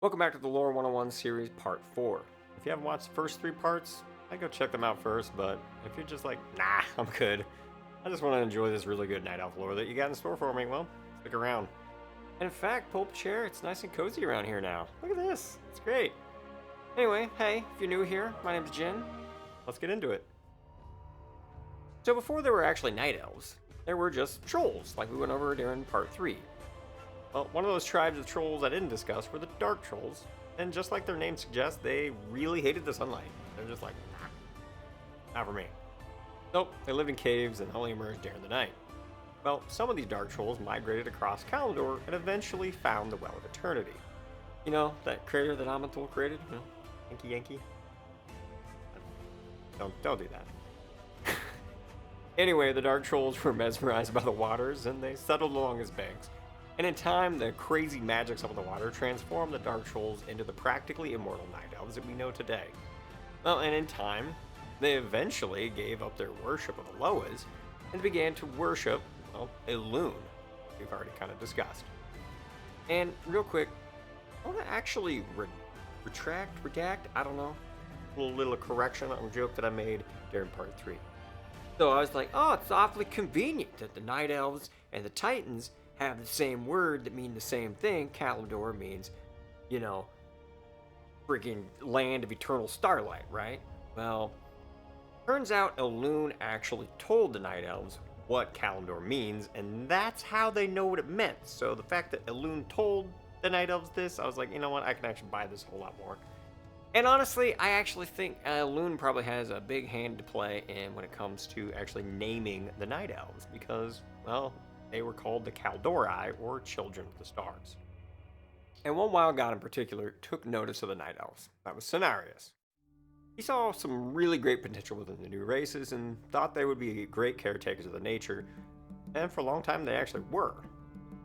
Welcome back to the Lore 101 series part 4. If you haven't watched the first 3 parts, I'd go check them out first, but if you're just like, nah, I'm good, I just want to enjoy this really good Night Elf lore that you got in store for me, well, stick around. And in fact, pull up a chair, it's nice and cozy around here now. Look at this, it's great. Anyway, hey, if you're new here, my name's Jin. Let's get into it. So before there were actually Night Elves, there were just trolls, like we went over during part 3. Well, one of those tribes of trolls I didn't discuss were the Dark Trolls, and just like their name suggests, they really hated the sunlight. They're just like, nah, not for me. So, they lived in caves and only emerged during the night. Well, some of these Dark Trolls migrated across Kalimdor and eventually found the Well of Eternity. You know, that crater that Amantul created? You know, Yankee. Don't do that. Anyway, the Dark Trolls were mesmerized by the waters, and they settled along its banks. And in time, the crazy magics of the water transformed the Dark Trolls into the practically immortal Night Elves that we know today. Well, and in time, they eventually gave up their worship of the Loas and began to worship, well, Elune, we've already kind of discussed. And real quick, I want to actually redact, I don't know, a little correction on a joke that I made during part 3. So I was like, oh, it's awfully convenient that the Night Elves and the Titans have the same word that mean the same thing. Kalimdor means, you know, freaking land of eternal starlight, right? Well, turns out Elune actually told the Night Elves what Kalimdor means, and that's how they know what it meant. So the fact that Elune told the Night Elves this, I was like, you know what, I can actually buy this a whole lot more. And honestly, I actually think Elune probably has a big hand to play in when it comes to actually naming the Night Elves, because, well, they were called the Kaldori, or Children of the Stars. And one wild god in particular took notice of the Night Elves. That was Cenarius. He saw some really great potential within the new races and thought they would be great caretakers of the nature, and for a long time they actually were.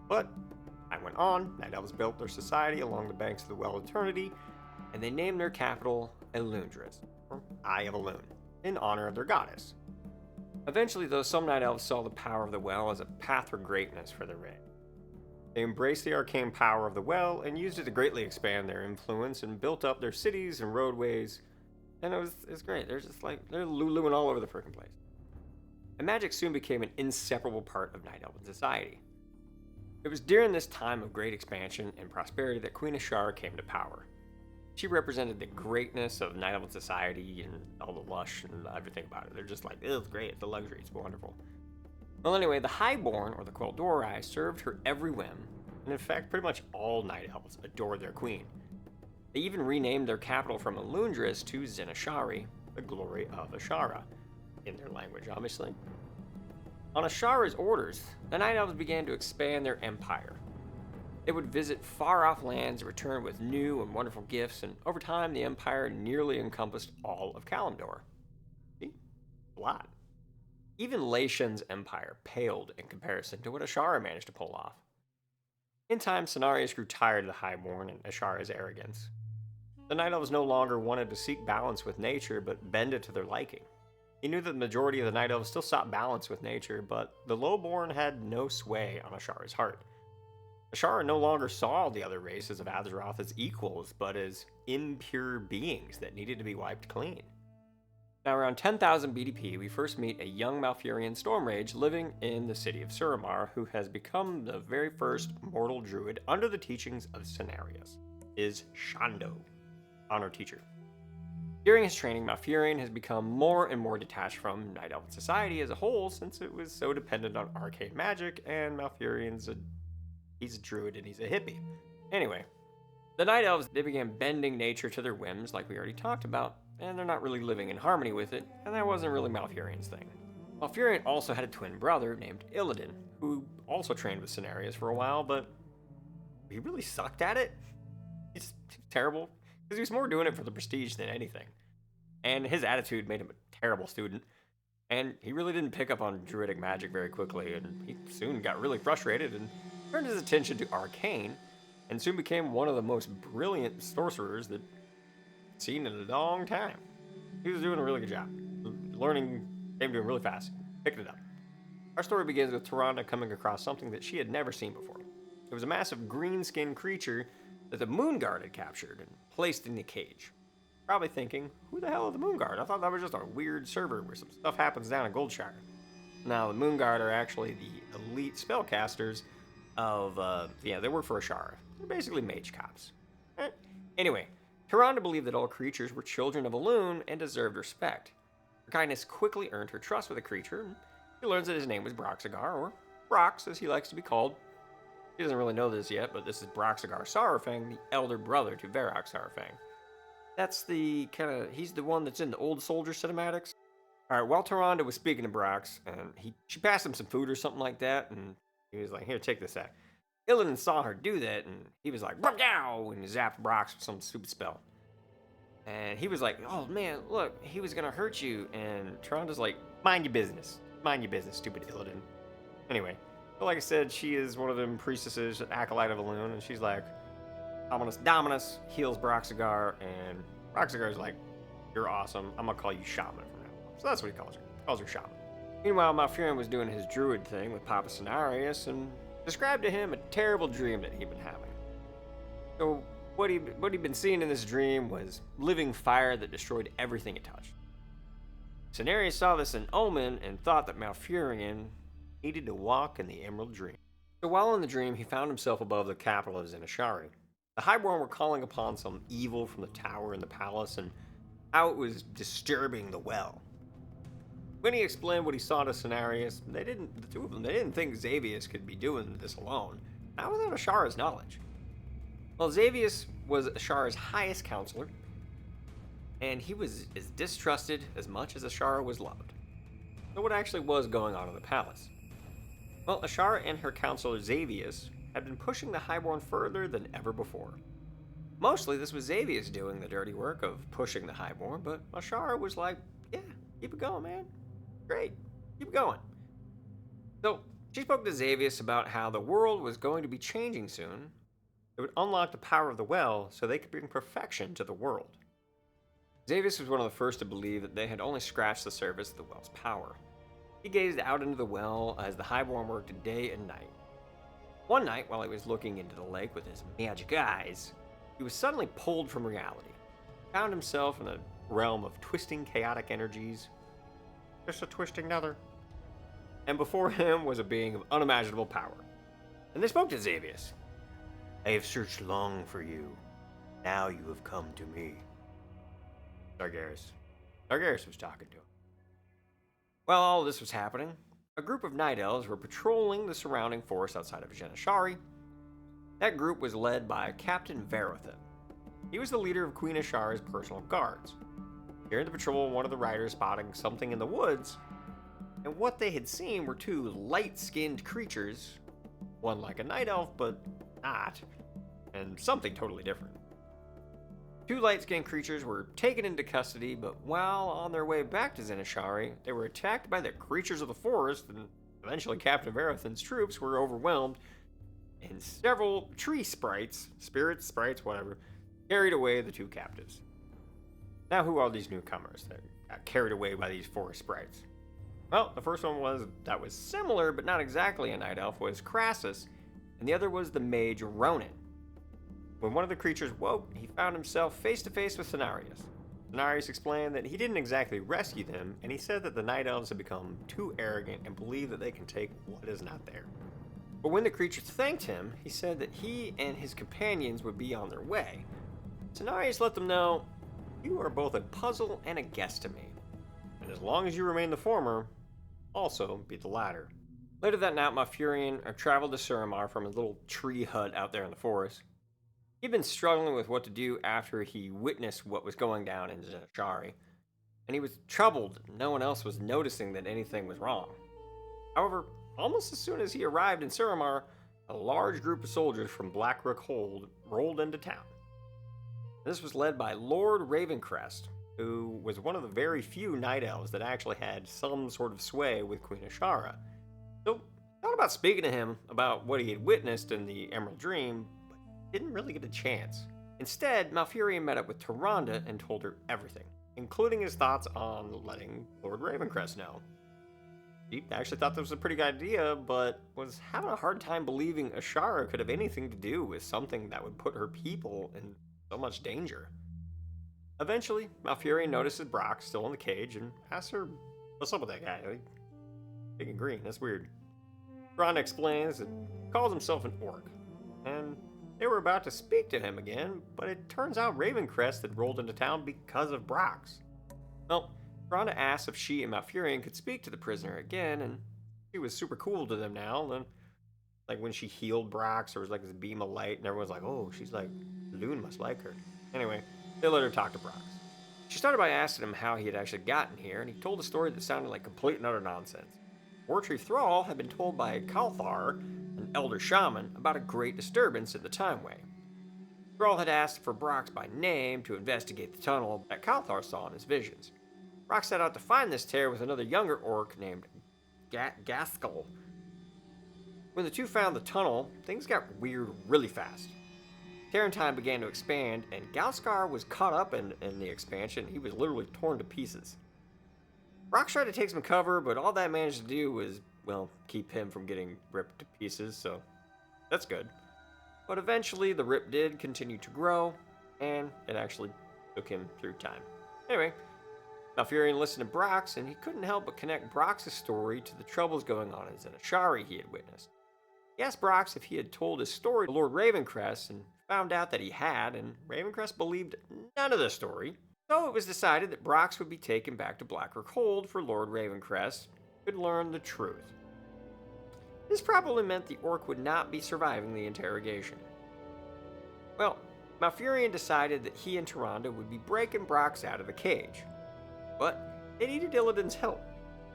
But time went on, Night Elves built their society along the banks of the Well of Eternity, and they named their capital Elundris, or Eye of Elune, in honor of their goddess. Eventually, though, some Night Elves saw the power of the Well as a path for greatness for their reign. They embraced the arcane power of the Well and used it to greatly expand their influence and built up their cities and roadways. And it was great. They're just like, they're luluing all over the freaking place. And magic soon became an inseparable part of Night Elven society. It was during this time of great expansion and prosperity that Queen Azshara came to power. She represented the greatness of Night Elven society and all the lush and everything about it. They're just like, it's great, it's a luxury, it's wonderful. Well, anyway, the Highborn, or the Kaldori, served her every whim, and in fact, pretty much all Night Elves adored their queen. They even renamed their capital from Elundris to Zenashari, the glory of Azshara, in their language, obviously. On Azshara's orders, the Night Elves began to expand their empire. They would visit far-off lands and return with new and wonderful gifts, and over time, the empire nearly encompassed all of Kalimdor. See? A lot. Even Laishan's empire paled in comparison to what Azshara managed to pull off. In time, Cenarius grew tired of the Highborn and Azshara's arrogance. The Night Elves no longer wanted to seek balance with nature, but bend it to their liking. He knew that the majority of the Night Elves still sought balance with nature, but the Lowborn had no sway on Azshara's heart. Azshara no longer saw the other races of Azeroth as equals, but as impure beings that needed to be wiped clean. Now, around 10,000 BDP, we first meet a young Malfurion Stormrage living in the city of Suramar, who has become the very first mortal druid under the teachings of Cenarius, is Shando, honor teacher. During his training, Malfurion has become more and more detached from Night Elven society as a whole, since it was so dependent on arcane magic, and Malfurion's he's a druid and he's a hippie. Anyway, the Night Elves, they began bending nature to their whims, like we already talked about, and they're not really living in harmony with it, and that wasn't really Malfurion's thing. Malfurion also had a twin brother named Illidan, who also trained with Cenarius for a while, but he really sucked at it. He's terrible, because he was more doing it for the prestige than anything. And his attitude made him a terrible student, and he really didn't pick up on druidic magic very quickly, and he soon got really frustrated and turned his attention to arcane, and soon became one of the most brilliant sorcerers that I've seen in a long time. He was doing a really good job. Learning came to him really fast, picking it up. Our story begins with Tyrande coming across something that she had never seen before. It was a massive green-skinned creature that the Moon Guard had captured and placed in the cage. Probably thinking, who the hell are the Moon Guard? I thought that was just a weird server where some stuff happens down in Goldshire. Now, the Moon Guard are actually the elite spellcasters of, they work for Azshara. They're basically mage cops. Anyway, Tyrande believed that all creatures were children of Elune and deserved respect. Her kindness quickly earned her trust with the creature, and she learns that his name was Broxagar, or Brox as he likes to be called. He doesn't really know this yet, but this is Broxagar Saurfang, the elder brother to Varrock Saurfang. That's he's the one that's in the Old Soldier cinematics. Alright, while Tyrande was speaking to Brox, and she passed him some food or something like that, and he was like, here, take this out. Illidan saw her do that, and he was like, "Brow!" and zapped Brox with some stupid spell. And he was like, oh man, look, he was gonna hurt you, and Tyrande's like, mind your business, stupid Illidan. Anyway, but like I said, she is one of them priestesses, acolyte of Elune, and she's like, Dominus heals Broxagar, and Broxagar's like, you're awesome, I'm gonna call you Shaman from now on. So that's what he calls her. He calls her Shaman. Meanwhile, Malfurion was doing his druid thing with Papa Cenarius and described to him a terrible dream that he'd been having. So what he'd been seeing in this dream was living fire that destroyed everything it touched. Cenarius saw this in omen and thought that Malfurion needed to walk in the Emerald Dream. So while in the dream, he found himself above the capital of Zenashari. The Highborn were calling upon some evil from the tower in the palace and how it was disturbing the well. When he explained what he saw to Cenarius, the two of them didn't think Xavius could be doing this alone, not without Azshara's knowledge. Well, Xavius was Azshara's highest counselor, and he was as distrusted as much as Azshara was loved. So what actually was going on in the palace? Well, Azshara and her counselor Xavius had been pushing the Highborn further than ever before. Mostly this was Xavius doing the dirty work of pushing the Highborn, but Azshara was like, yeah, keep it going, man. Great, keep it going. So she spoke to Xavius about how the world was going to be changing soon. It would unlock the power of the well so they could bring perfection to the world. Xavius was one of the first to believe that they had only scratched the surface of the well's power. He gazed out into the well as the Highborn worked day and night. One night, while he was looking into the lake with his magic eyes, he was suddenly pulled from reality. He found himself in a realm of twisting, chaotic energies. Just a twisting nether. And before him was a being of unimaginable power. And they spoke to Xavius. I have searched long for you. Now you have come to me. Targaryen. Targaryen was talking to him. While all this was happening, a group of Night Elves were patrolling the surrounding forest outside of Zenashari. That group was led by Captain Varothan. He was the leader of Queen Azshara's personal guards. During the patrol, one of the riders spotting something in the woods, and what they had seen were two light-skinned creatures, one like a Night Elf, but not, and something totally different. Two light-skinned creatures were taken into custody, but while on their way back to Zenashari, they were attacked by the creatures of the forest, and eventually Captain Varothan's troops were overwhelmed, and several tree sprites, spirits, sprites, whatever, carried away the two captives. Now, who are these newcomers that got carried away by these forest sprites? Well, the first one was similar, but not exactly a Night Elf, was Crassus, and the other was the mage Ronan. When one of the creatures woke, he found himself face to face with Cenarius. Cenarius explained that he didn't exactly rescue them, and he said that the Night Elves had become too arrogant and believe that they can take what is not there. But when the creatures thanked him, he said that he and his companions would be on their way. Cenarius let them know, you are both a puzzle and a guest to me, and as long as you remain the former, also be the latter. Later that night, Malfurion traveled to Suramar from a little tree hut out there in the forest. He'd been struggling with what to do after he witnessed what was going down in Zenashari, and he was troubled no one else was noticing that anything was wrong. However, almost as soon as he arrived in Suramar, a large group of soldiers from Blackrook Hold rolled into town. This was led by Lord Ravencrest, who was one of the very few Night Elves that actually had some sort of sway with Queen Azshara. So, thought about speaking to him about what he had witnessed in the Emerald Dream, but didn't really get a chance. Instead, Malfurion met up with Tyrande and told her everything, including his thoughts on letting Lord Ravencrest know. He actually thought this was a pretty good idea, but was having a hard time believing Azshara could have anything to do with something that would put her people in so much danger. Eventually, Malfurion notices Brock still in the cage and asks her, "What's up with that guy? Like, big and green, that's weird." Ron explains and calls himself an orc, and they were about to speak to him again, but it turns out Ravencrest had rolled into town because of Brox. Well, Rhonda asked if she and Malfurion could speak to the prisoner again, and she was super cool to them now. And like when she healed Brox, there was like this beam of light, and everyone's like, "Oh, she's like, Loon must like her." Anyway, they let her talk to Brox. She started by asking him how he had actually gotten here, and he told a story that sounded like complete and utter nonsense. Wartree Thrall had been told by Kalthar, an elder shaman, about a great disturbance in the Timeway. Thrall had asked for Brox by name to investigate the tunnel that Kalthar saw in his visions. Brock set out to find this tear with another younger orc named Gaskell. When the two found the tunnel, things got weird really fast. Terran time began to expand, and Galskar was caught up in the expansion. He was literally torn to pieces. Brock tried to take some cover, but all that managed to do was, well, keep him from getting ripped to pieces, so that's good. But eventually, the rip did continue to grow, and it actually took him through time. Anyway, Malfurion listened to Brox, and he couldn't help but connect Brox's story to the troubles going on in Azshara he had witnessed. He asked Brox if he had told his story to Lord Ravencrest, and found out that he had, and Ravencrest believed none of the story. So it was decided that Brox would be taken back to Blackrock Hold for Lord Ravencrest could learn the truth. This probably meant the orc would not be surviving the interrogation. Well, Malfurion decided that he and Tyrande would be breaking Brox out of the cage. But they needed Illidan's help.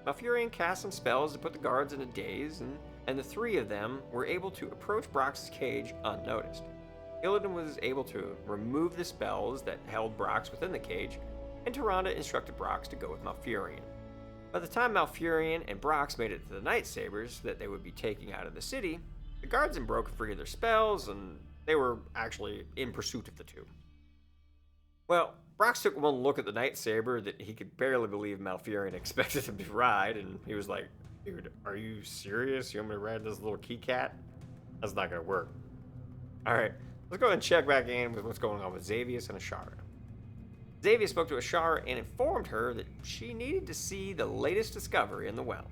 Malfurion cast some spells to put the guards in a daze, and the three of them were able to approach Brox's cage unnoticed. Illidan was able to remove the spells that held Brox within the cage, and Tyrande instructed Brox to go with Malfurion. By the time Malfurion and Brox made it to the Night Sabers that they would be taking out of the city, the guards had broken free of their spells, and they were actually in pursuit of the two. Well, Brox took one look at the Night Saber that he could barely believe Malfurion expected him to ride, and he was like, "Dude, are you serious? You want me to ride this little key cat? That's not gonna work." Alright, let's go ahead and check back in with what's going on with Xavius and Azshara. Xavius spoke to Azshara and informed her that she needed to see the latest discovery in the well.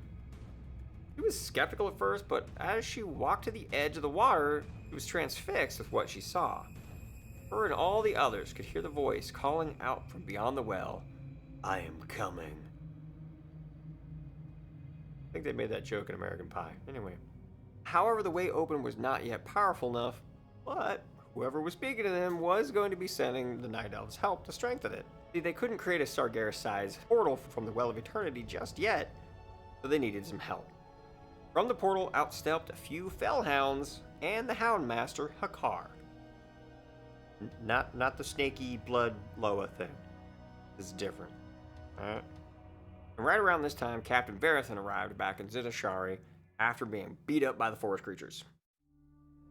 She was skeptical at first, but as she walked to the edge of the water, she was transfixed with what she saw. Her and all the others could hear the voice calling out from beyond the well, "I am coming." I think they made that joke in American Pie. Anyway. However, the way open was not yet powerful enough, but whoever was speaking to them was going to be sending the Night Elves help to strengthen it. See, they couldn't create a Sargeras-sized portal from the Well of Eternity just yet, so they needed some help. From the portal outstepped a few Fellhounds and the Houndmaster Hakar. Not the snaky blood Loa thing. This is different. Alright. And right around this time, Captain Verathan arrived back in Azshara after being beat up by the forest creatures.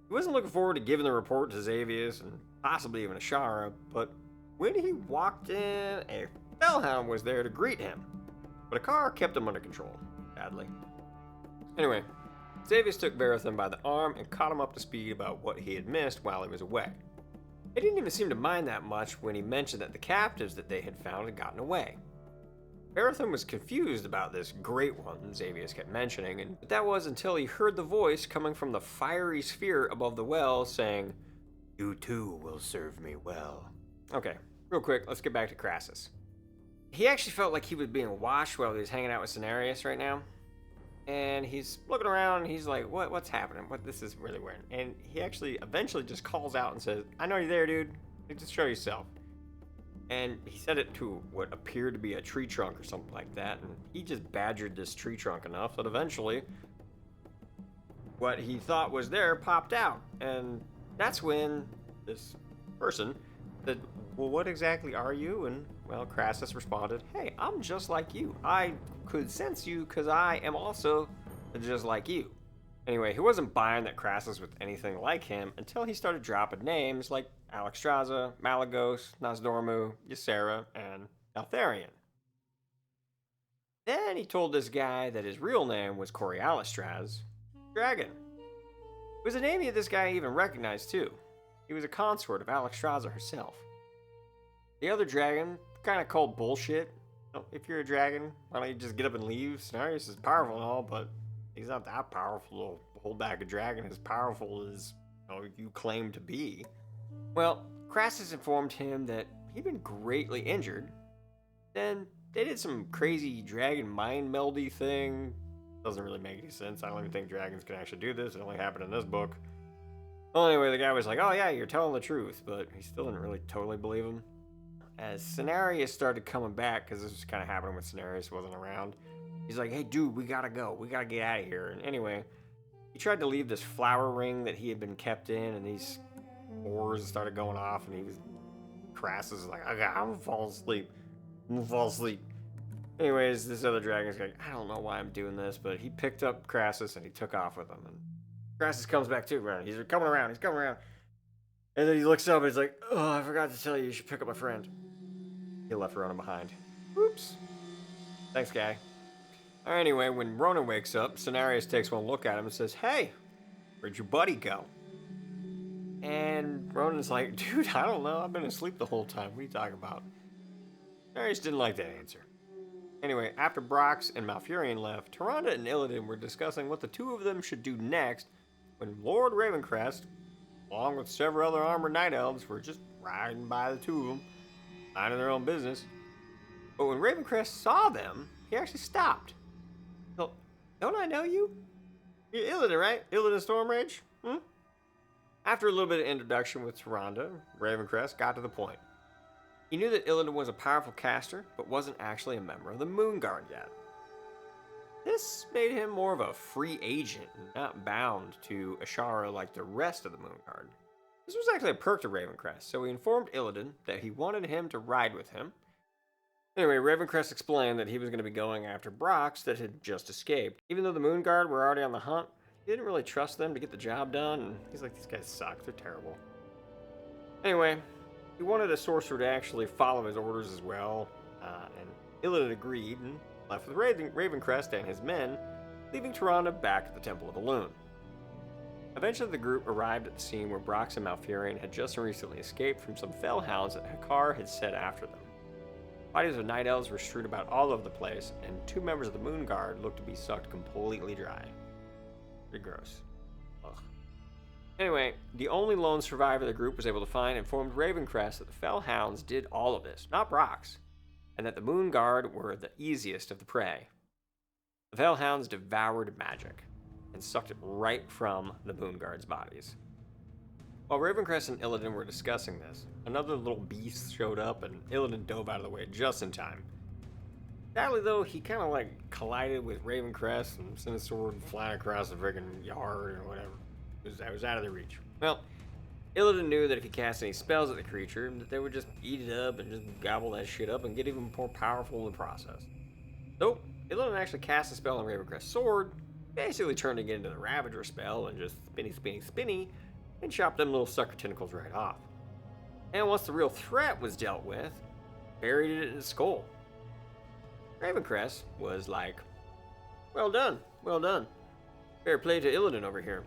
He wasn't looking forward to giving the report to Xavius and possibly even Azshara, but when he walked in, a Fellhound was there to greet him. But Hakar kept him under control, sadly. Anyway, Xavius took Verathan by the arm and caught him up to speed about what he had missed while he was away. He didn't even seem to mind that much when he mentioned that the captives that they had found had gotten away. Verathan was confused about this Great One Xavius kept mentioning, but that was until he heard the voice coming from the fiery sphere above the well saying, "You too will serve me well." Okay, real quick, let's get back to Crassus. He actually felt like he was being watched while he was hanging out with Cenarius right now. And he's looking around and he's like, what's happening? This is really weird. And he actually eventually just calls out and says, "I know you're there, dude. Just show yourself." And he said it to what appeared to be a tree trunk or something like that. And he just badgered this tree trunk enough that eventually what he thought was there popped out. And that's when this person said, "Well, what exactly are you?" And, well, Crassus responded, "Hey, I'm just like you. I could sense you because I am also just like you." Anyway, he wasn't buying that Crassus was anything like him until he started dropping names like Alexstrasza, Malagos, Nosdormu, Ysera, and Altharion. Then he told this guy that his real name was Coriolanstraz, Dragon. It was a name that this guy even recognized too. He was a consort of Alexstrasza herself. The other dragon kind of called bullshit. If you're a dragon, why don't you just get up and leave? Cenarius is powerful and all, but he's not that powerful to hold back a dragon as powerful as you claim to be. Well, Crassus informed him that he'd been greatly injured. Then they did some crazy dragon mind meldy thing. Doesn't really make any sense. I don't even think dragons can actually do this. It only happened in this book. Well, anyway, the guy was like, oh yeah, you're telling the truth, but he still didn't really totally believe him. As Cenarius started coming back, because this was kind of happening when Cenarius wasn't around, he's like, hey dude, we gotta go. We gotta get out of here. And anyway, he tried to leave this flower ring that he had been kept in, and these oars started going off, and Crassus is like, I'm gonna fall asleep. I'm gonna fall asleep. Anyways, this other dragon's like, I don't know why I'm doing this, but he picked up Crassus and he took off with him. And Crassus comes back too, right? He's coming around. And then he looks up and he's like, oh, I forgot to tell you should pick up my friend. He left Ronan behind. Oops. Thanks, guy. Anyway, when Ronan wakes up, Cenarius takes one look at him and says, hey, where'd your buddy go? And Ronan's like, dude, I don't know. I've been asleep the whole time. What are you talking about? Cenarius didn't like that answer. Anyway, after Brox and Malfurion left, Tyrande and Illidan were discussing what the two of them should do next when Lord Ravencrest, along with several other armored Night Elves, were just riding by the two of them, minding their own business. But when Ravencrest saw them, he actually stopped. So, don't I know you? You're Illidan, right? Illidan Stormrage? After a little bit of introduction with Tyrande, Ravencrest got to the point. He knew that Illidan was a powerful caster, but wasn't actually a member of the Moonguard yet. This made him more of a free agent, not bound to Azshara like the rest of the Moonguard. This was actually a perk to Ravencrest, so he informed Illidan that he wanted him to ride with him. Anyway, Ravencrest explained that he was going to be going after Brox that had just escaped. Even though the Moonguard were already on the hunt, he didn't really trust them to get the job done, and he's like, these guys suck, they're terrible. Anyway, he wanted a sorcerer to actually follow his orders as well, and Illidan agreed and left with Ravencrest and his men, leaving Tyrande back at the Temple of Elune. Eventually the group arrived at the scene where Brox and Malfurion had just recently escaped from some fellhounds that Hakar had set after them. Bodies of Night Elves were strewn about all over the place, and two members of the Moonguard looked to be sucked completely dry. Pretty gross. Ugh. Anyway, the only lone survivor the group was able to find informed Ravencrest that the Fellhounds did all of this, not Brox, and that the Moonguard were the easiest of the prey. The Fellhounds devoured magic, and sucked it right from the Moonguard's bodies. While Ravencrest and Illidan were discussing this, another little beast showed up, and Illidan dove out of the way just in time. Sadly though, he kind of collided with Ravencrest and sent his sword flying across the friggin' yard or whatever. It was out of their reach. Well, Illidan knew that if he cast any spells at the creature, that they would just eat it up and just gobble that shit up and get even more powerful in the process. So, Illidan actually cast a spell on Ravencrest's sword, basically turning it into the Ravager spell and just spinny, and chopped them little sucker tentacles right off. And once the real threat was dealt with, buried it in his skull. Ravencrest was like, well done. Fair play to Illidan over here.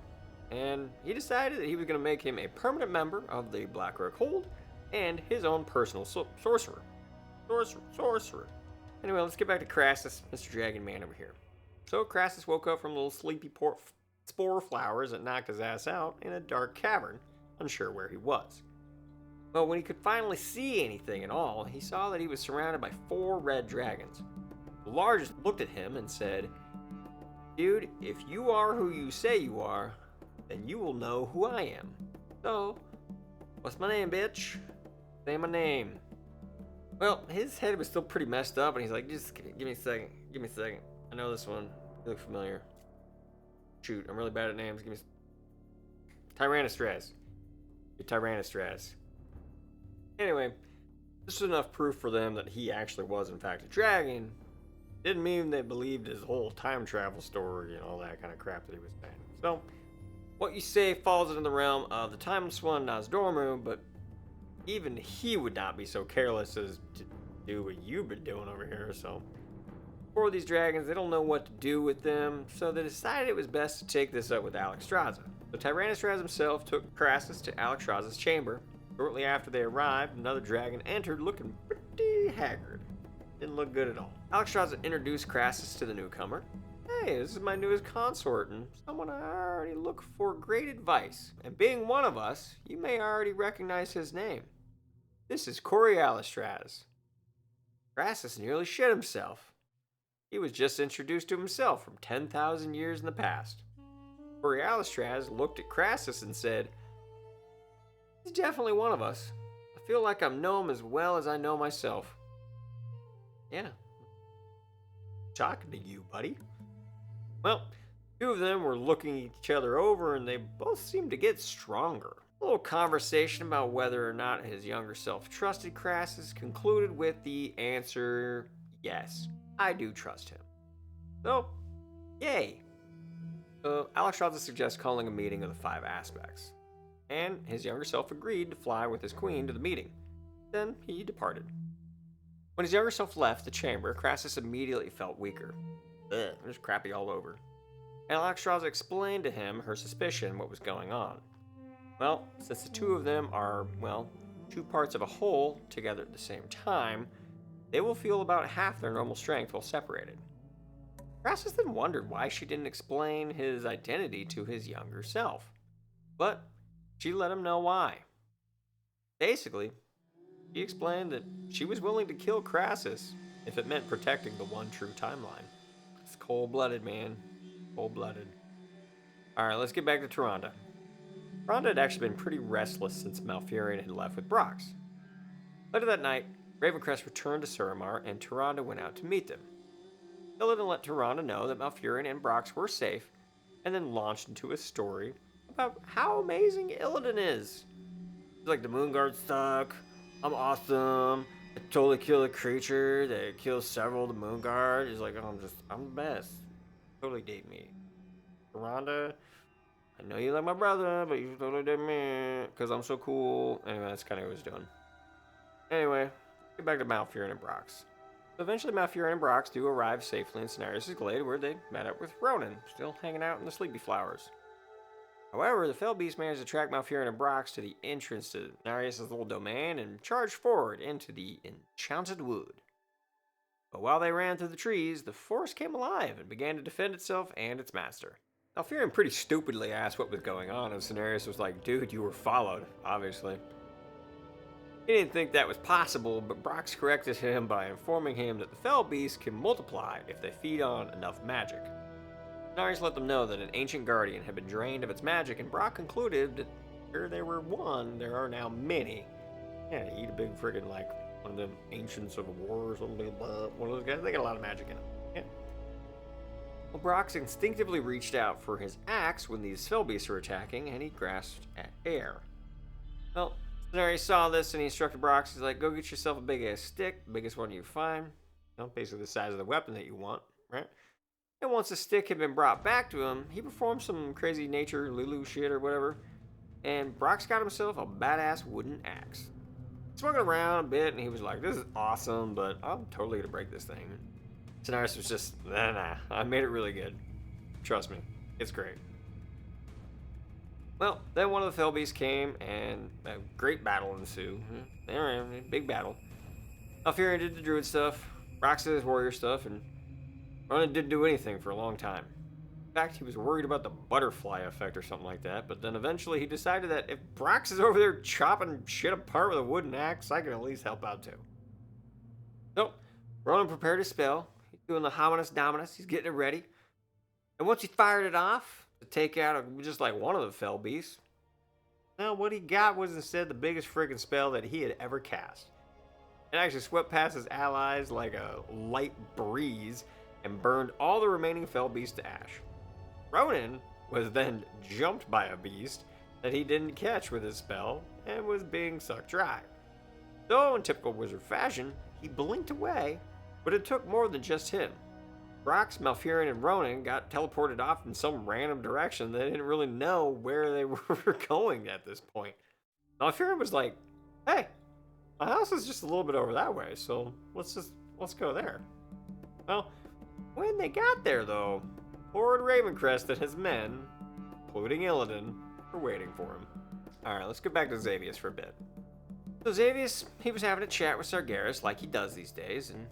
And he decided that he was going to make him a permanent member of the Blackrock Hold and his own personal sorcerer. Anyway, let's get back to Crassus, Mr. Dragon Man over here. So Crassus woke up from little sleepy spore flowers that knocked his ass out in a dark cavern, unsure where he was. Well, when he could finally see anything at all, he saw that he was surrounded by 4 red dragons. The largest looked at him and said, dude, if you are who you say you are, then you will know who I am. So, what's my name, bitch? Say my name. Well, his head was still pretty messed up, and he's like, just give me a second. I know this one. You look familiar. Shoot, I'm really bad at names. Give me Tyrannostraz. You're Tyrannostraz. Anyway, this was enough proof for them that he actually was in fact a dragon. Didn't mean they believed his whole time travel story and all that kind of crap that he was saying. So, what you say falls into the realm of the timeless one Nozdormu, but even he would not be so careless as to do what you've been doing over here, so For these dragons, they don't know what to do with them, so they decided it was best to take this up with Alexstrasza. So Tyrannostraz himself took Crassus to Alexstrasza's chamber. Shortly after they arrived, another dragon entered looking pretty haggard. Didn't look good at all. Alexstrasza introduced Crassus to the newcomer. Hey, this is my newest consort, and someone I already look for great advice. And being one of us, you may already recognize his name. This is Alexstrasza. Crassus nearly shit himself. He was just introduced to himself from 10,000 years in the past. Alexstrasza looked at Crassus and said, "He's definitely one of us. I feel like I know him as well as I know myself." Yeah. Shocking to you, buddy. Well, two of them were looking each other over and they both seemed to get stronger. A little conversation about whether or not his younger self trusted Crassus concluded with the answer, yes, I do trust him. So, yay. Alexstrasza suggests calling a meeting of the 5 aspects, and his younger self agreed to fly with his queen to the meeting. Then he departed. When his younger self left the chamber, Crassus immediately felt weaker. Ugh, it was crappy all over. And Alexstrasza explained to him her suspicion what was going on. Well, since the two of them are, well, two parts of a whole together at the same time, they will feel about half their normal strength while separated. Crassus then wondered why she didn't explain his identity to his younger self. But she let him know why. Basically, she explained that she was willing to kill Crassus if it meant protecting the one true timeline. It's cold-blooded, man. Cold-blooded. Alright, let's get back to Tyrande. Tyrande had actually been pretty restless since Malfurion had left with Brox. Later that night, Ravencrest returned to Suramar and Tyrande went out to meet them. Illidan let Tyrande know that Malfurion and Brox were safe, and then launched into a story about how amazing Illidan is. He's like, the Moonguards suck, I'm awesome, I totally kill a creature that kills several of the Moonguard. He's like, oh, I'm the best. Totally date me. Tyrande, I know you like my brother, but you totally date me, because I'm so cool. Anyway, that's kind of what he was doing. Anyway, get back to Malfurion and Brox. So eventually Malfurion and Brox do arrive safely in Cenarius' Glade, where they met up with Ronan, still hanging out in the Sleepy Flowers. However, the Fell Beast managed to track Malfurion and Brox to the entrance to Cenarius' little domain and charged forward into the Enchanted Wood. But while they ran through the trees, the forest came alive and began to defend itself and its master. Malfurion pretty stupidly asked what was going on, and Cenarius was like, dude, you were followed, obviously. He didn't think that was possible, but Brox corrected him by informing him that the Fell Beasts can multiply if they feed on enough magic. Cenarius let them know that an ancient guardian had been drained of its magic, and Brock concluded that where there were one, there are now many. Yeah, eat a big friggin' like one of them ancients of war or something, one of those guys, they got a lot of magic in them. Yeah. Well, Brox instinctively reached out for his axe when these Fell Beasts were attacking, and he grasped at air. Well, Cenarius saw this and he instructed Brox, he's like, go get yourself a big ass stick, biggest one you find. You know, basically the size of the weapon that you want, right? And once the stick had been brought back to him, he performed some crazy nature Lulu shit or whatever, and Brox got himself a badass wooden axe. He swung it around a bit and he was like, this is awesome, but I'm totally gonna break this thing. Cenarius was just, nah, I made it really good. Trust me, it's great. Well, then one of the Fell Beasts came, and a great battle ensued. Big battle. Malfurion did the druid stuff, Brox did his warrior stuff, and Ronan didn't do anything for a long time. In fact, he was worried about the butterfly effect or something like that, but then eventually he decided that if Brox is over there chopping shit apart with a wooden axe, I can at least help out too. So, Ronan prepared his spell. He's doing the Hominis Dominus, he's getting it ready. And once he fired it off, to take out just like one of the Fell Beasts, well, what he got was instead the biggest friggin' spell that he had ever cast. It actually swept past his allies like a light breeze and burned all the remaining Fell Beasts to ash. Ronan was then jumped by a beast that he didn't catch with his spell and was being sucked dry. So, in typical wizard fashion, he blinked away, but it took more than just him. Brox, Malfurion, and Ronan got teleported off in some random direction. They didn't really know where they were going at this point. Malfurion was like, hey, my house is just a little bit over that way, so let's go there. Well, When they got there, though, Lord Ravencrest and his men, including Illidan, were waiting for him. Alright, let's get back to Xavius for a bit. So Xavius, he was having a chat with Sargeras like he does these days, and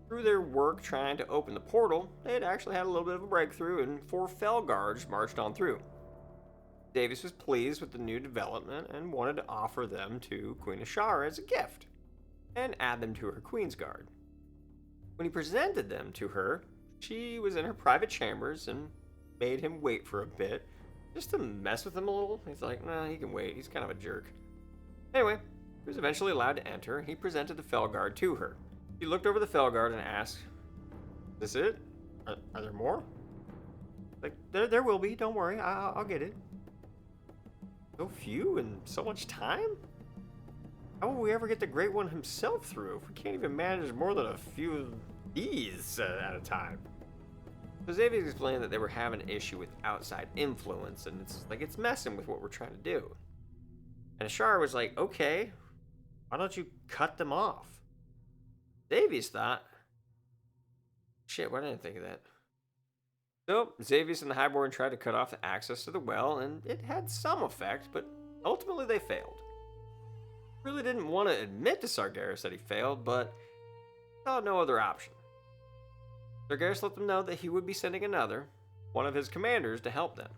through their work trying to open the portal, they had actually had a little bit of a breakthrough, and 4 Fel guards marched on through. Xavius was pleased with the new development and wanted to offer them to Queen Azshara as a gift, and add them to her Queen's Guard. When he presented them to her, she was in her private chambers and made him wait for a bit, just to mess with him a little. He's like, nah, he can wait, he's kind of a jerk. Anyway, he was eventually allowed to enter, and he presented the Fel Guard to her. She looked over the Fel Guard and asked, is this it? Are there more? Like, there will be, don't worry, I'll get it. So few and so much time? How will we ever get the Great One himself through if we can't even manage more than a few of these at a time? So Xavier explained that they were having an issue with outside influence, and it's messing with what we're trying to do. And Azshara was like, okay, why don't you cut them off? Xavius thought, shit, why didn't I think of that? So, Xavius and the Highborn tried to cut off the access to the well, and it had some effect, but ultimately they failed. He really didn't want to admit to Sargeras that he failed, but saw no other option. Sargeras let them know that he would be sending one of his commanders, to help them.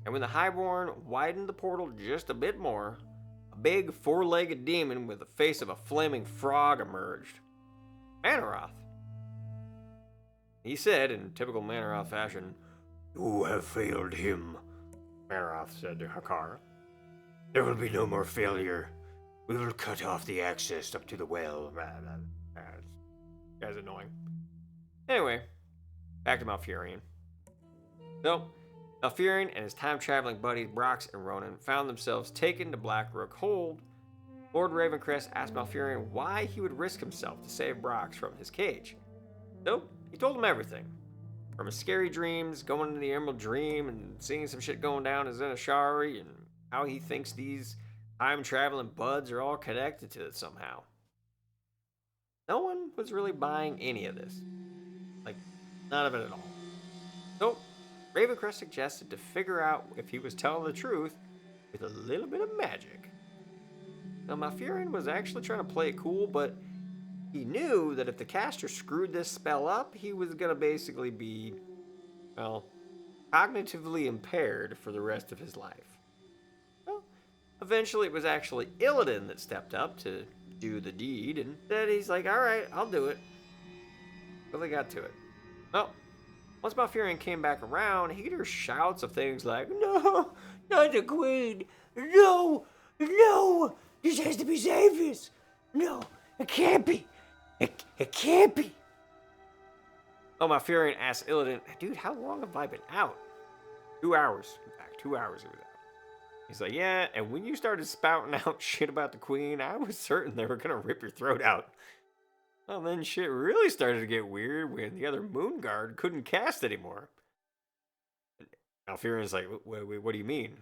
And when the Highborn widened the portal just a bit more, a big 4-legged demon with the face of a flaming frog emerged. Manaroth. He said, in typical Manaroth fashion, "You have failed him," Manaroth said to Hakara. "There will be no more failure. We will cut off the access up to the well." This guy's annoying. Anyway, back to Malfurion. So, Malfurion and his time-traveling buddies Brox and Ronan found themselves taken to Blackrook Hold. Lord Ravencrest asked Malfurion why he would risk himself to save Brox from his cage. So, he told him everything. From his scary dreams, going into the Emerald Dream, and seeing some shit going down in Azshara, and how he thinks these time-traveling buds are all connected to it somehow. No one was really buying any of this. None of it at all. So, Ravencrest suggested to figure out if he was telling the truth with a little bit of magic. Now, Malfurion was actually trying to play it cool, but he knew that if the caster screwed this spell up, he was going to basically be, cognitively impaired for the rest of his life. Well, eventually it was actually Illidan that stepped up to do the deed, and then he's like, alright, I'll do it. Well, they got to it. Well, once Malfurion came back around, he could hear shouts of things like, "No, not the Queen! No! No! This has to be Xavius! No, it can't be! It can't be!" Oh, Malfurion asked Illidan, "Dude, how long have I been out?" 2 hours. In fact, 2 hours he was out. He's like, "Yeah, and when you started spouting out shit about the Queen, I was certain they were going to rip your throat out." Well, then shit really started to get weird when the other Moon Guard couldn't cast anymore. Malfurion's like, what do you mean?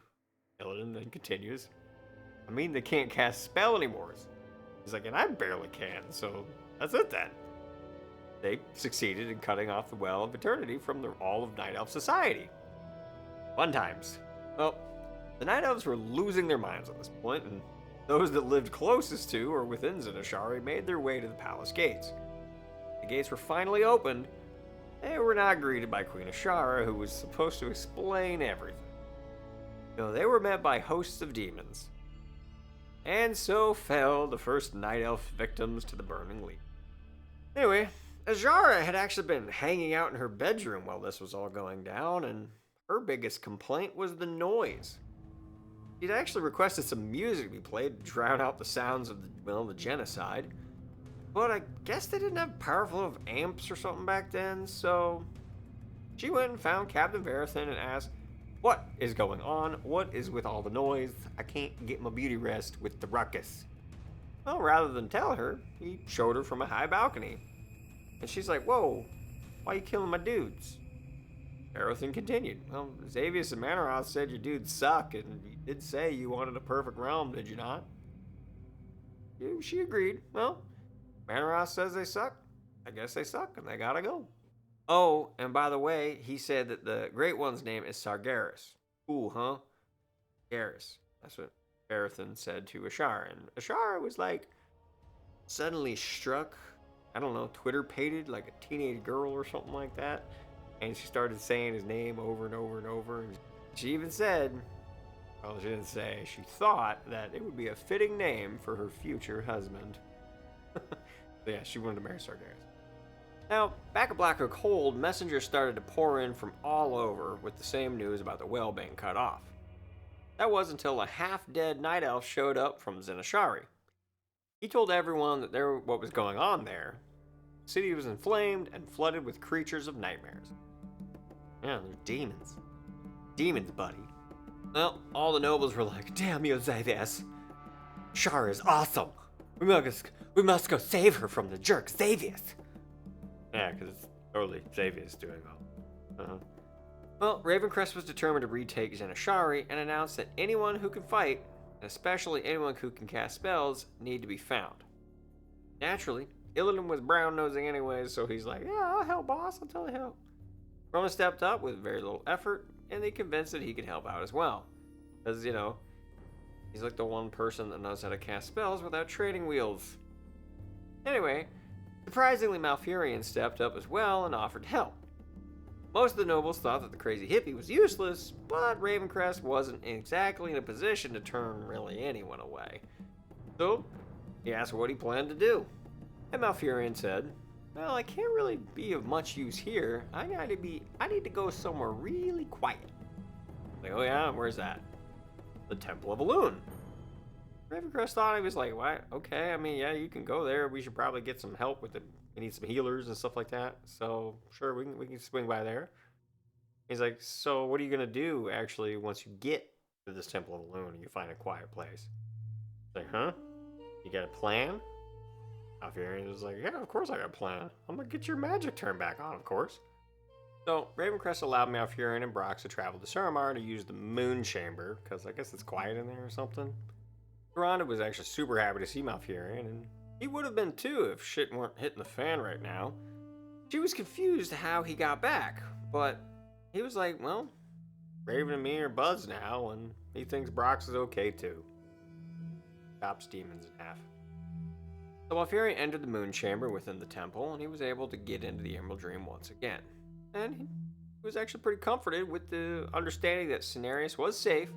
Illidan then continues, "I mean they can't cast spell anymore." He's like, "And I barely can, so that's it then." They succeeded in cutting off the Well of Eternity from all of Night Elf society. Fun times. Well, the Night Elves were losing their minds at this point, and those that lived closest to or within Azshara made their way to the palace gates. The gates were finally opened. They were not greeted by Queen Azshara, who was supposed to explain everything. No, they were met by hosts of demons. And so fell the first Night Elf victims to the Burning Leap. Anyway, Azshara had actually been hanging out in her bedroom while this was all going down, and her biggest complaint was the noise. She'd actually requested some music to be played to drown out the sounds of the genocide. But I guess they didn't have powerful enough amps or something back then, so she went and found Captain Verathan and asked, "What is going on? What is with all the noise? I can't get my beauty rest with the ruckus." Well, rather than tell her, he showed her from a high balcony. And she's like, "Whoa, why are you killing my dudes?" Verathan continued, "Well, Xavius and Manaroth said your dudes suck, and you did say you wanted a perfect realm, did you not?" She agreed. "Well, Manaroth says they suck. I guess they suck, and they gotta go." Oh, and by the way, he said that the Great One's name is Sargeras. Cool, huh? Garrus. That's what Baratheon said to Azshara. And Azshara was like suddenly struck, I don't know, Twitter pated like a teenage girl or something like that. And she started saying his name over and over and over. And she even said, well, she didn't say, she thought that it would be a fitting name for her future husband. So yeah, she wanted to marry Sargeras. Now, back at Blackhook Hold, messengers started to pour in from all over with the same news about the well being cut off. That was until a half-dead Night Elf showed up from Zenashari. He told everyone that what was going on there. The city was inflamed and flooded with creatures of nightmares. Yeah, they're demons. Demons, buddy. Well, all the nobles were like, damn you, Xavius. Shara is awesome. We must go save her from the jerk, Xavius. Yeah, because it's totally Xavius doing all. Well, Ravencrest was determined to retake Zenashari and announced that anyone who can fight, especially anyone who can cast spells, need to be found. Naturally, Illidan was brown-nosing anyways, so he's like, yeah, I'll help, boss, I'll totally help. Ronan stepped up with very little effort, and they convinced that he could help out as well. Because, you know, he's like the one person that knows how to cast spells without training wheels. Anyway, surprisingly, Malfurion stepped up as well and offered help. Most of the nobles thought that the crazy hippie was useless, but Ravencrest wasn't exactly in a position to turn really anyone away. So, he asked what he planned to do. And Malfurion said, well, I can't really be of much use here. I need to go somewhere really quiet. Like, oh yeah, where's that? The Temple of Elune. Ravencrest thought, he was like, what? Okay, I mean, yeah, you can go there. We should probably get some help with it. We need some healers and stuff like that. So, sure, we can swing by there. He's like, so what are you going to do, actually, once you get to this Temple of Elune and you find a quiet place? Like, huh? You got a plan? Malfurion was like, yeah, of course I got a plan. I'm going to get your magic turned back on, of course. So, Ravencrest allowed Malfurion and Brox to travel to Suramar to use the Moon Chamber, because I guess it's quiet in there or something. Rhonda was actually super happy to see Malfurion, and he would have been too if shit weren't hitting the fan right now. She was confused how he got back, but he was like, well, Raven and me are buds now, and he thinks Brox is okay too. Chops demons in half. So Malfurion entered the Moon Chamber within the temple, and he was able to get into the Emerald Dream once again. And he was actually pretty comforted with the understanding that Cenarius was safe,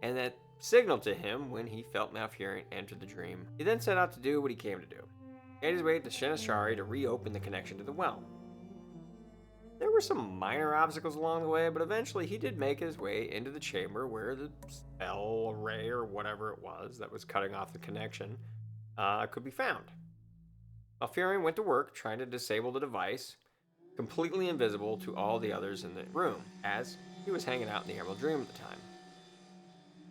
and that signaled to him when he felt Malfurion enter the dream. He then set out to do what he came to do. He made his way to Zenashari to reopen the connection to the well. There were some minor obstacles along the way, but eventually he did make his way into the chamber where the spell array or whatever it was that was cutting off the connection could be found. Malfurion went to work trying to disable the device, completely invisible to all the others in the room, as he was hanging out in the Emerald Dream at the time.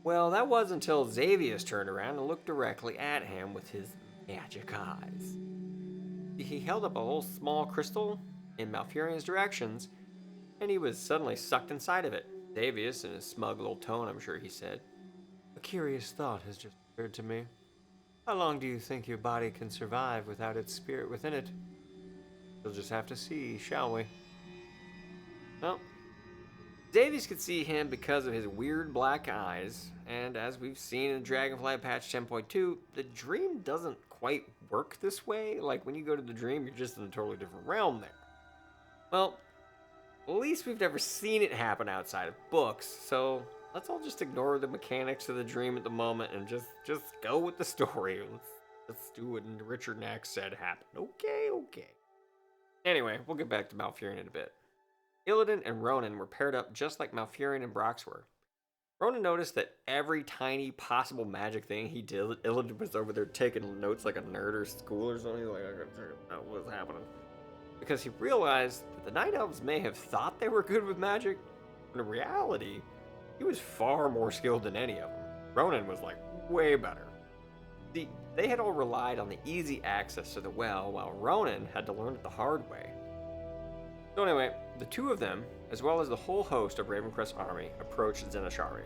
Well, that was until Xavius turned around and looked directly at him with his magic eyes. He held up a little small crystal in Malfurion's directions, and he was suddenly sucked inside of it. Xavius, in a smug little tone, I'm sure he said, a curious thought has just occurred to me. How long do you think your body can survive without its spirit within it? We'll just have to see, shall we? Well, Xavius could see him because of his weird black eyes, and as we've seen in Dragonfly patch 10.2, the dream doesn't quite work this way. Like, when you go to the dream, you're just in a totally different realm there. Well, at least we've never seen it happen outside of books, so let's all just ignore the mechanics of the dream at the moment and just go with the story. Let's do what Richard Nack said happened. Okay. Anyway, we'll get back to Malfurion in a bit. Illidan and Ronan were paired up just like Malfurion and Brox were. Ronan noticed that every tiny possible magic thing he did, Illidan was over there taking notes like a nerd or school or something. Like, I gotta figure out what's happening. Because he realized that the Night Elves may have thought they were good with magic, but in reality, he was far more skilled than any of them. Ronan was like way better. See, they had all relied on the easy access to the well, while Ronan had to learn it the hard way. So anyway, the two of them, as well as the whole host of Ravencrest's army, approached Zenashari.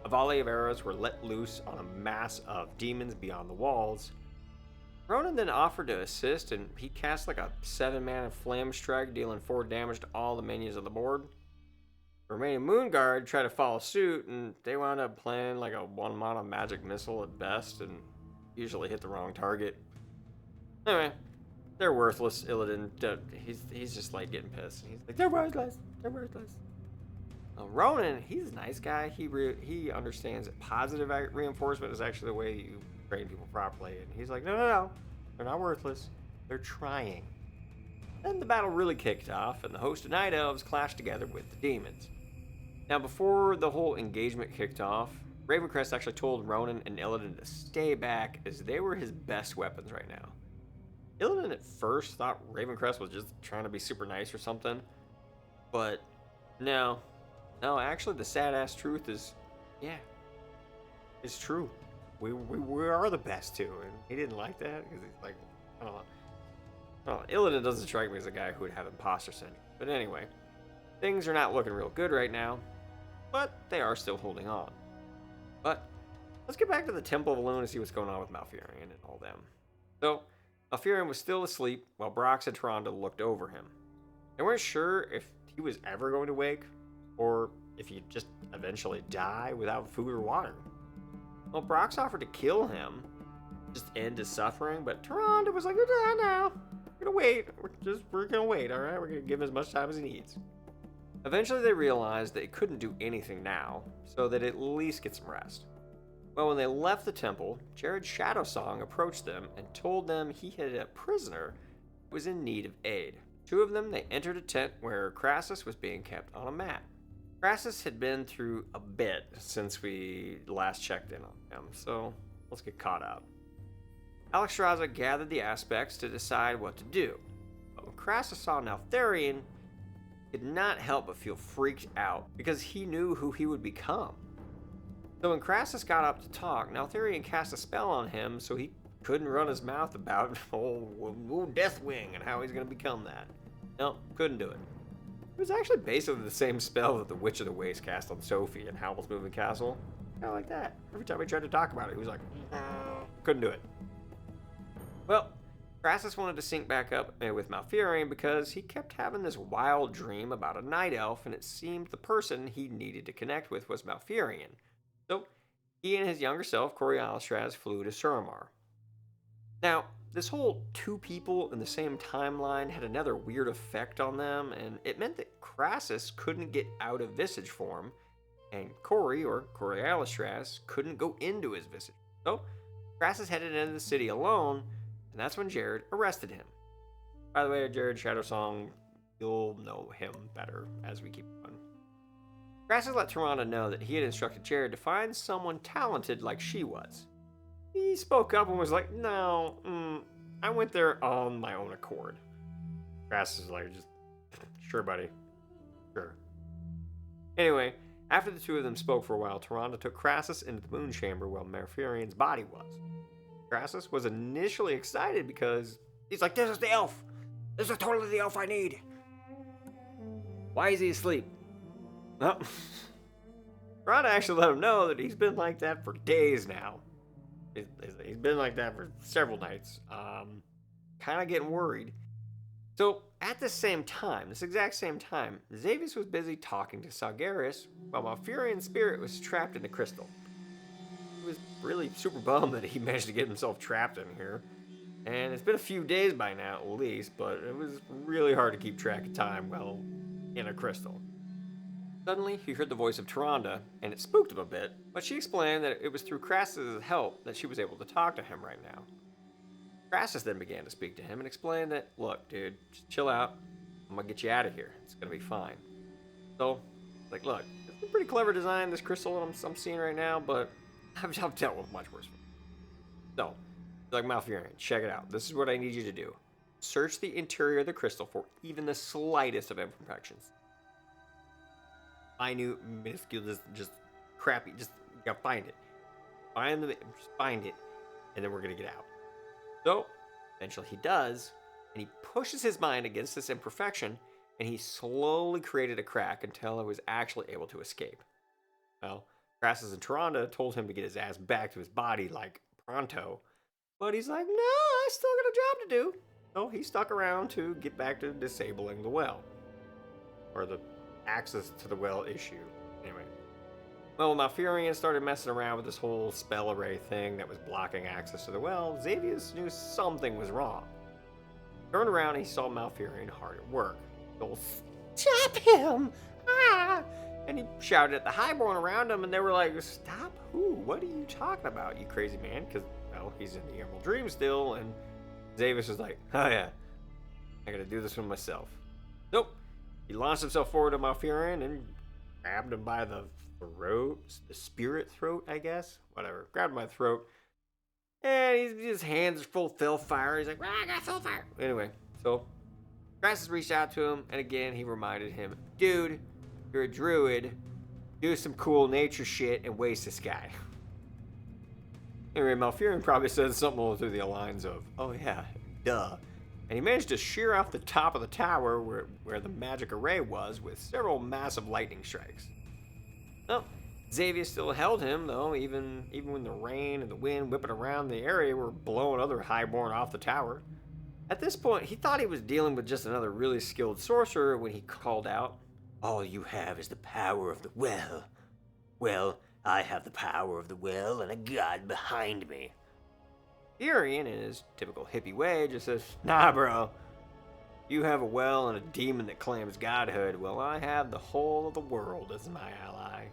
A volley of arrows were let loose on a mass of demons beyond the walls. Ronan then offered to assist, and he cast like a 7-mana Flame Strike, dealing 4 damage to all the minions on the board. The remaining Moon Guard tried to follow suit, and they wound up playing like a 1-mana Magic Missile at best, and usually hit the wrong target. Anyway, they're worthless. Illidan, he's just like getting pissed. He's like, they're worthless. They're worthless. Ronan, he's a nice guy. He understands that positive reinforcement is actually the way you train people properly. And he's like, no. They're not worthless. They're trying. Then the battle really kicked off, and the host of Night Elves clashed together with the demons. Now, before the whole engagement kicked off, Ravencrest actually told Ronan and Illidan to stay back, as they were his best weapons right now. Illidan at first thought Ravencrest was just trying to be super nice or something, but no, actually the sad-ass truth is, yeah, it's true. We are the best too, and he didn't like that, because he's like, I don't know. Illidan doesn't strike me as a guy who would have imposter syndrome, but anyway, things are not looking real good right now, but they are still holding on. But let's get back to the Temple of Elune and see what's going on with Malfurion and all them. So, Malfurion was still asleep while Brox and Tyrande looked over him. They weren't sure if he was ever going to wake, or if he'd just eventually die without food or water. Well, Brox offered to kill him, just end his suffering, but Tyrande was like, "You're done now. We're gonna wait. We're gonna wait, alright? We're gonna give him as much time as he needs." Eventually they realized they couldn't do anything now, so they'd at least get some rest. Well, when they left the temple, Jared Shadowsong approached them and told them he had a prisoner who was in need of aid. 2 of them, they entered a tent where Crassus was being kept on a mat. Crassus had been through a bit since we last checked in on him, so let's get caught up. Alexstrasza gathered the aspects to decide what to do, but when Crassus saw Neltharion, he could not help but feel freaked out because he knew who he would become. So when Crassus got up to talk, Neltharion cast a spell on him so he couldn't run his mouth about Deathwing and how he's going to become that. No, couldn't do it. It was actually basically the same spell that the Witch of the Waste cast on Sophie in Howl's Moving Castle. Kind of like that. Every time he tried to talk about it, he was like, couldn't do it. Well, Crassus wanted to sync back up with Malfurion because he kept having this wild dream about a night elf, and it seemed the person he needed to connect with was Malfurion. So, he and his younger self, Coriolistraz, flew to Suramar. Now, this whole 2 people in the same timeline had another weird effect on them, and it meant that Crassus couldn't get out of Visage form, and Cori, or Coriolistraz, couldn't go into his Visage. So, Crassus headed into the city alone, and that's when Jared arrested him. By the way, Jared Shadowsong, you'll know him better as we keep going. Crassus let Tyrande know that he had instructed Jared to find someone talented like she was. He spoke up and was like, no, I went there on my own accord. Crassus is like, just, sure, buddy. Sure. Anyway, after the 2 of them spoke for a while, Tyrande took Crassus into the moon chamber where Malfurion's body was. Crassus was initially excited because he's like, this is the elf. This is totally the elf I need. Why is he asleep? Well, Tyrande actually let him know that he's been like that for days now. He's been like that for several nights. Kind of getting worried. So, at this exact same time, Xavius was busy talking to Sargeras while Malfurion's spirit was trapped in the crystal. He was really super bummed that he managed to get himself trapped in here. And it's been a few days by now, at least, but it was really hard to keep track of time while in a crystal. Suddenly, he heard the voice of Tyrande, and it spooked him a bit, but she explained that it was through Crassus' help that she was able to talk to him right now. Crassus then began to speak to him and explained that, look, dude, just chill out. I'm gonna get you out of here. It's gonna be fine. So, like, look, it's a pretty clever design, this crystal that I'm seeing right now, but I've dealt with much worse. So, like, Malfurion, check it out. This is what I need you to do. Search the interior of the crystal for even the slightest of imperfections. Minute, minuscule, just crappy. Just, you gotta find it. Just find it, and then we're gonna get out. So, eventually he does, and he pushes his mind against this imperfection, and he slowly created a crack until he was actually able to escape. Well, Crassus and Tyrande told him to get his ass back to his body, like, pronto. But he's like, no, I to do. So he stuck around to get back to disabling the well. Or the access to the well issue. Anyway. Well, Malfurion started messing around with this whole spell array thing that was blocking access to the well. Xavius knew something was wrong. Turned around and he saw Malfurion hard at work. He'll stop him! Ah! And he shouted at the highborn around him, and they were like, stop who? What are you talking about, you crazy man? Because, well, he's in the Emerald Dream still, and Xavius was like, oh yeah, I gotta do this one myself. Nope. He launched himself forward to Malfurion and grabbed him by the throat, the spirit throat, I guess. Whatever. Grabbed him by the throat. And his hands are full of Felfire. He's like, I got Felfire. Anyway, so Crassus reached out to him, and again, he reminded him, dude, you're a druid. Do some cool nature shit and waste this guy. Anyway, Malfurion probably said something through the lines of, oh yeah, duh. And he managed to shear off the top of the tower where the magic array was with several massive lightning strikes. Well, Xavius still held him, though, even when the rain and the wind whipping around the area were blowing other highborn off the tower. At this point, he thought he was dealing with just another really skilled sorcerer when he called out, all you have is the power of the well. Well, I have the power of the well and a god behind me. Furion, in his typical hippie way, just says, nah, bro. You have a well and a demon that claims godhood. Well, I have the whole of the world as my ally.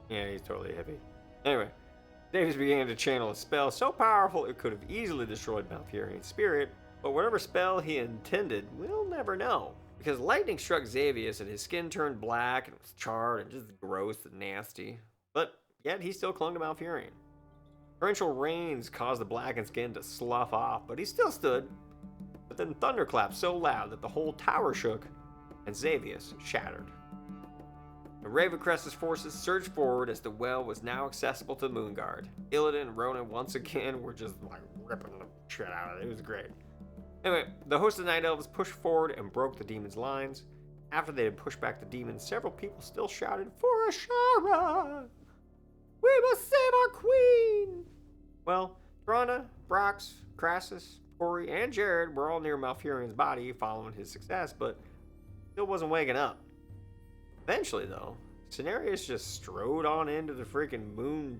Yeah, he's totally hippie. Anyway, Davis began to channel a spell so powerful it could have easily destroyed Malfurion's spirit, but whatever spell he intended, we'll never know. Because lightning struck Xavius and his skin turned black and was charred and just gross and nasty. But yet he still clung to Malfurion. Torrential rains caused the blackened skin to slough off, but he still stood. But then thunder clapped so loud that the whole tower shook, and Xavius shattered. The Ravencrest's forces surged forward as the well was now accessible to Moonguard. Illidan and Ronan once again were just like ripping the shit out of it. It was great. Anyway, the host of Night Elves pushed forward and broke the demon's lines. After they had pushed back the demons, several people still shouted, for Azshara! We must save our queen! Well, Rhonda, Brox, Crassus, Tori, and Jared were all near Malfurion's body following his success, but still wasn't waking up. Eventually, though, Cenarius just strode on into the freaking moon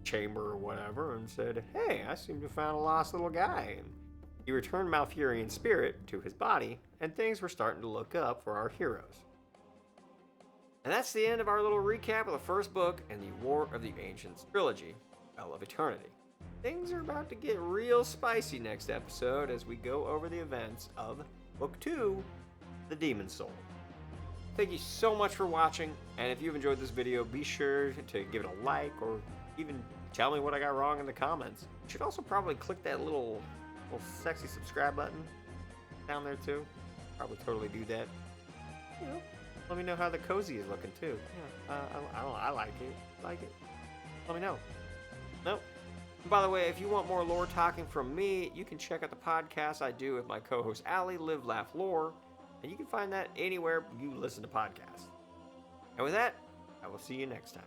chamber or whatever and said, hey, I seem to have found a lost little guy. And he returned Malfurion's spirit to his body, and things were starting to look up for our heroes. And that's the end of our little recap of the first book in the War of the Ancients trilogy, Well of Eternity. Things are about to get real spicy next episode as we go over the events of Book 2, The Demon Soul. Thank you so much for watching, and if you've enjoyed this video, be sure to give it a like or even tell me what I got wrong in the comments. You should also probably click that little sexy subscribe button down there too. Probably totally do that. You know, let me know how the cozy is looking too. Yeah, I like it. Like it. Let me know. Nope. By the way, if you want more lore talking from me, you can check out the podcast I do with my co-host Allie, Live, Laugh, Lore, and you can find that anywhere you listen to podcasts. And with that, I will see you next time.